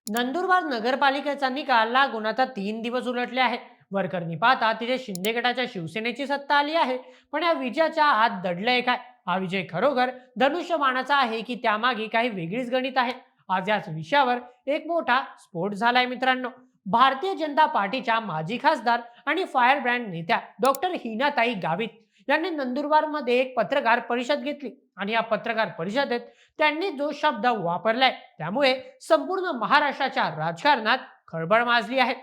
नंदुरबार नगरपालिकेचा निकाल लागून आता 3 दिवस उलटले आहे. वरकरणी पाहता तिथे शिंदे गटाच्या शिवसेनेची सत्ता आली आहे. पण या विजयाच्या आत दडलंय काय? हा विजय खरोखर धनुष्यबाणाचा आहे की त्यामागे काही वेगळीच गणित आहे? आज याच विषयावर एक मोठा स्फोट झालाय मित्रांनो. भारतीय जनता पार्टीच्या माजी खासदार आणि फायर ब्रँड नेत्या डॉक्टर हिनाताई गावित यांनी नंदुरबारमध्ये एक पत्रकार परिषद घेतली आणि या पत्रकार परिषदेत त्यांनी जो शब्द वापरलाय त्यामुळे संपूर्ण महाराष्ट्राच्या राजकारणात खळबळ माजली आहे.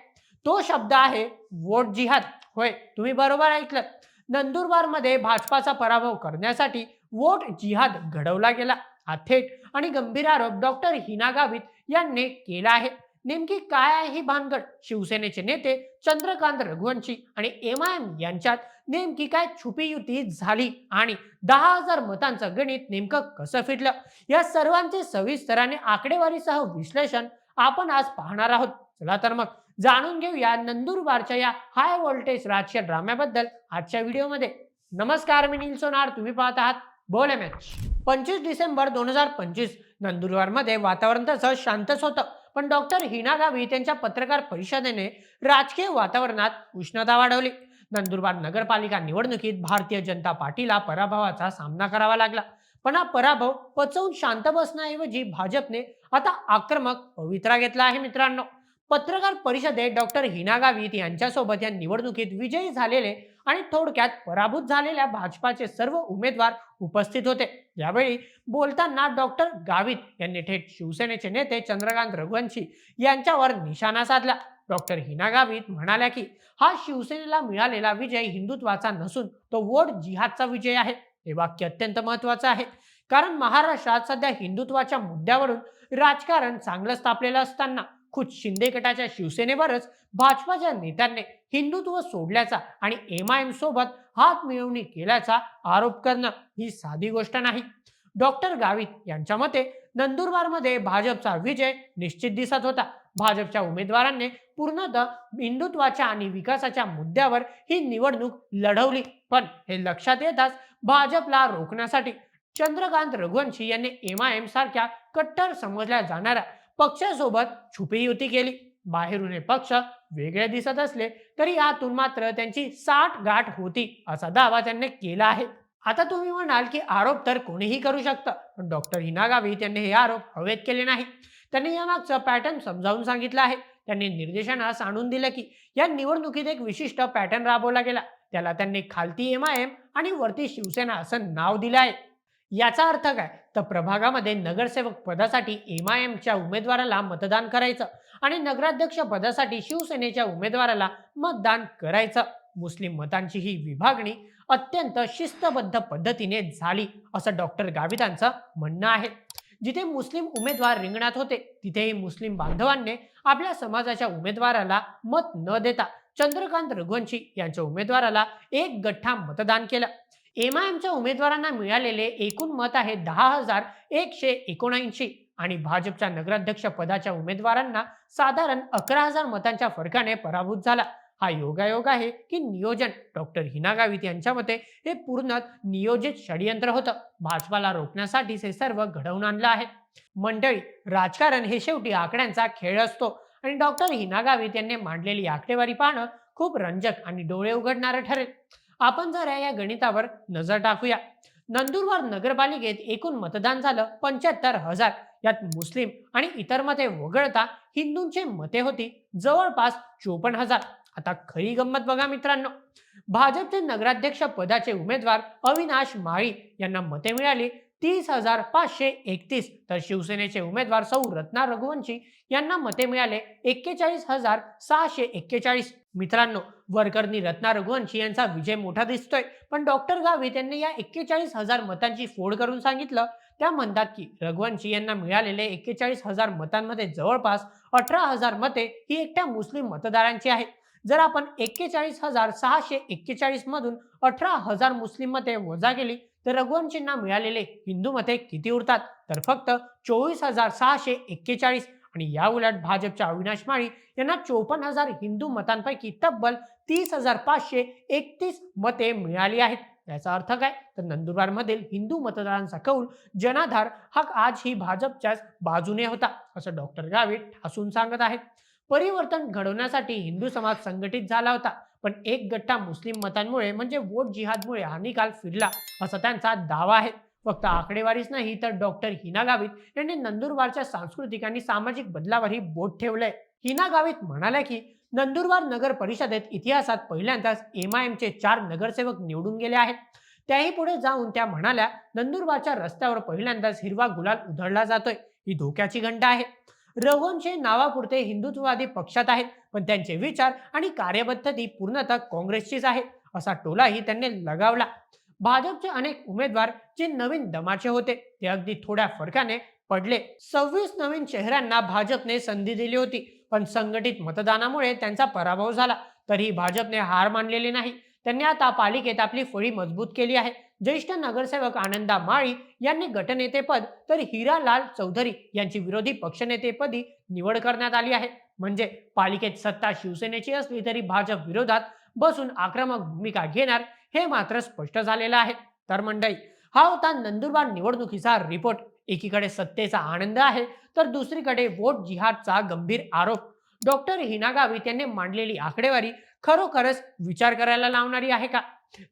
तो शब्द आहे वोट जिहाद. होय, तुम्ही बरोबर ऐकलं. नंदुरबारमध्ये भाजपाचा पराभव करण्यासाठी वोट जिहाद घडवला गेला. हा थेट आणि गंभीर आरोप डॉक्टर हिना गावित यांनी केला आहे. नेमकी काय आहे ही भानगड? शिवसेनेचे नेते चंद्रकांत रघुवंशी आणि एमआयएम यांच्यात नेमकी काय छुपी युती झाली आणि 10,000 मतांचं गणित नेमकं कसं फिरलं? या सर्वांचे सविस्तर आणि आकडेवारीसह विश्लेषण आपण आज पाहणार आहोत. चला तर मग जाणून घेऊया नंदुरबारच्या या हाय व्होल्टेज राजकीय ड्राम्याबद्दल आजच्या व्हिडिओमध्ये. नमस्कार, मी नील सोनार. तुम्ही पाहत आहात बोले मॅच. 25 डिसेंबर 2025 नंदुरबारमध्ये वातावरण तसं शांतच होतं. पण डॉक्टर हिना गावित यांच्या पत्रकार परिषदेने राजकीय वातावरणात उष्णता वाढवली. नंदुरबार नगरपालिका निवडणुकीत भारतीय जनता पार्टीला पराभवाचा सामना करावा लागला. पण हा पराभव पचवून शांत बसण्याऐवजी भाजपने आता आक्रमक पवित्रा घेतला आहे मित्रांनो. पत्रकार परिषदेत डॉक्टर हिना गावित यांच्यासोबत या निवडणुकीत विजयी झालेले आणि थोडक्यात पराभूत झालेल्या भाजपाचे सर्व उमेदवार उपस्थित होते. यावेळी बोलताना डॉक्टर गावित यांनी थेट शिवसेनेचे नेते चंद्रकांत रघुवंशी यांच्यावर निशाणा साधला. डॉक्टर हिना गावित म्हणाल्या की हा शिवसेनेला मिळालेला विजय हिंदुत्वाचा नसून तो वोट जिहादचा विजय आहे. हे वाक्य अत्यंत महत्वाचं आहे, कारण महाराष्ट्रात सध्या हिंदुत्वाच्या मुद्द्यावरून राजकारण चांगलं तापलेलं असताना खुद शिंदे गटाच्या शिवसेनेवरच भाजपाच्या नेत्यांनी हिंदुत्व सोडल्याचा आणि एमआयएम सोबत हात मिळवणी केल्याचा आरोप करणं ही साधी गोष्ट नाही. डॉक्टर गावित यांच्या मते नंदुरबारमध्ये भाजपचा विजय निश्चित दिसत होता. भाजपच्या उमेदवारांनी पूर्णतः हिंदुत्वाच्या आणि विकासाच्या मुद्द्यावर ही निवडणूक लढवली. पण हे लक्षात येताच भाजपला रोखण्यासाठी चंद्रकांत रघुवंशी यांनी एमआयएम सारख्या कट्टर समजल्या जाणाऱ्या पक्षासोबत छुपी युती केली. बाहेरून हे पक्ष वेगळे दिसत असले तरी आतून मात्र त्यांची साठ गाठ होती असा दावा त्यांनी केला आहे. आता तुम्ही म्हणाल की आरोप तर कोणीही करू शकतं, पण डॉक्टर हिना गावित यांनी हे आरोप हवेत केले नाही. त्यांनी यामागचं पॅटर्न समजावून सांगितलं आहे. त्यांनी निर्देशनास आणून दिलं की या निवडणुकीत एक विशिष्ट पॅटर्न राबवला गेला. त्याला त्यांनी खालती एमआयएम आणि वरती शिवसेना असं नाव दिलं आहे. याचा अर्थ काय? तर प्रभागामध्ये नगरसेवक पदासाठी एमआयएमच्या उमेदवाराला मतदान करायचं आणि नगराध्यक्ष पदासाठी शिवसेनेच्या उमेदवाराला मतदान करायचं. मुस्लिम मतांची ही विभागणी अत्यंत शिस्तबद्ध पद्धतीने झाली असं डॉक्टर गावितांचं म्हणणं आहे. जिथे मुस्लिम उमेदवार रिंगणात होते तिथेही मुस्लिम बांधवांनी आपल्या समाजाच्या उमेदवाराला मत न देता चंद्रकांत रघुवंशी यांच्या उमेदवाराला एक गठ्ठा मतदान केलं. एमआयएमच्या उमेदवारांना मिळालेले एकूण मत आहे 10,179 आणि भाजपच्या नगराध्यक्ष पदाच्या उमेदवारांना साधारण 11,000 मतांच्या फरकाने पराभूत झाला. हा योगायोग आहे की नियोजन? डॉक्टर हिना गावित यांच्या मते हे पूर्ण नियोजित षडयंत्र होतं. भाजपाला रोखण्यासाठीच हे सर्व घडवून आणलं आहे. मंडळी, राजकारण हे शेवटी आकड्यांचा खेळ असतो आणि डॉक्टर हिना गावित यांनी मांडलेली आकडेवारी पाहणं खूप रंजक आणि डोळे उघडणारं ठरेल. आपण जरा या गणितावर नजर टाकूया. नंदुरबार नगरपालिकेत एकूण मतदान झालं 75,000. यात मुस्लिम आणि इतर मते वगळता हिंदूंची मते होती जवळपास 54,000. आता खरी गंमत बघा मित्रांनो. भाजपचे नगराध्यक्ष पदाचे उमेदवार अविनाश माळी यांना मते मिळाली 30,531, तर शिवसेनेचे उमेदवार सौ रत्ना रघुवंशी यांना मते मिळाले 41,641. मित्रांनो, वरकरणी रत्ना रघुवंशी यांचा विजय मोठा दिसतोय, पण डॉक्टर गावित यांनी या 41,000 मतांची फोड करून सांगितलं. त्या म्हणतात की रघुवंशी यांना मिळालेले 41,000 मतांमध्ये जवळपास 18,000 मते ही एकट्या मुस्लिम मतदारांची आहेत. जर आपण 41,641 मधून 18,000 मुस्लिम मते वजा केली तर रघुवंशींना मिळालेले हिंदू मते किती उरतात? तर फक्त 24,641. आणि या उलट भाजपच्या अविनाश माळी यांना 54,000 हिंदू मतांपैकी तब्बल 30,531 मते मिळाली आहेत. याचा अर्थ काय तर नंदुरबार मधील हिंदू मतदारांचा कौल जनाधार हा आजही भाजपच्याच बाजूने होता असं डॉक्टर गावित ठासून सांगत आहेत. परिवर्तन घडवण्यासाठी हिंदू समाज संघटित झाला होता, पण एक गट्टा मुस्लिम मतांमुळे म्हणजे वोट जिहादमुळे हा निकाल फिरला असा त्यांचा दावा आहे. फक्त आकडेवारीच नाही तर डॉक्टर हिना गावित यांनी नंदुरबारच्या सांस्कृतिक आणि सामाजिक बदलावरही बोट ठेवलंय. हिना गावित म्हणाल्या की नंदुरबार नगर परिषदेत इतिहासात पहिल्यांदाच एमआयएमचे 4 नगरसेवक निवडून गेले आहेत. त्याही पुढे जाऊन त्या म्हणाल्या, नंदुरबारच्या रस्त्यावर पहिल्यांदाच हिरवा गुलाल उधळला जातोय, ही धोक्याची घंटा आहे. रघुवंशी नावापुरते हिंदुत्ववादी पक्षात आहेत, पण त्यांचे विचार आणि कार्यपद्धती पूर्णतः काँग्रेसचीच आहे असा टोलाही त्यांनी लगावला. भाजपचे अनेक उमेदवार जे नवीन दमाचे होते ते अगदी थोड्या फरकाने पडले. 26 नवीन चेहऱ्यांना भाजपने संधी दिली होती, पण संघटित मतदानामुळे त्यांचा पराभव झाला. तरीही भाजपने हार मानलेली नाही. त्यांनी आता पालिकेत आपली फळी मजबूत केली आहे. ज्येष्ठ नगरसेवक आनंदा माळी यांनी गटनेतेपद तर हिरालाल चौधरी यांची विरोधी पक्षनेतेपदी निवड करण्यात आली आहे. म्हणजे पालिकेत सत्ता शिवसेनेची असली तरी भाजप विरोधात बसून आक्रमक भूमिका घेणार हे मात्र स्पष्ट झालेलं आहे. तर मंडळी, हा होता नंदुरबार निवडणुकीचा रिपोर्ट. एकीकडे सत्तेचा आनंद आहे तर दुसरीकडे वोट जिहादचा गंभीर आरोप. डॉक्टर हिना गावित यांनी मांडलेली आकडेवारी खरोखरच विचार करायला लावणारी आहे का?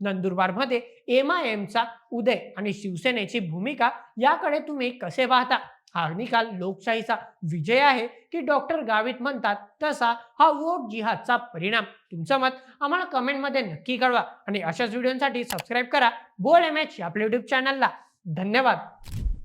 नंदुरबारमध्ये एमआयएमचा उदय आणि शिवसेनेची भूमिका याकडे तुम्ही कसे पाहता? हा निकाल लोकशाहीचा विजय आहे की डॉक्टर गावित म्हणतात तसा हा वोट जिहादचा परिणाम? तुमचं मत आम्हाला कमेंटमध्ये नक्की कळवा आणि अशाच व्हिडिओसाठी सबस्क्राईब करा बोल एम एच आपल्या युट्यूब चॅनलला. धन्यवाद.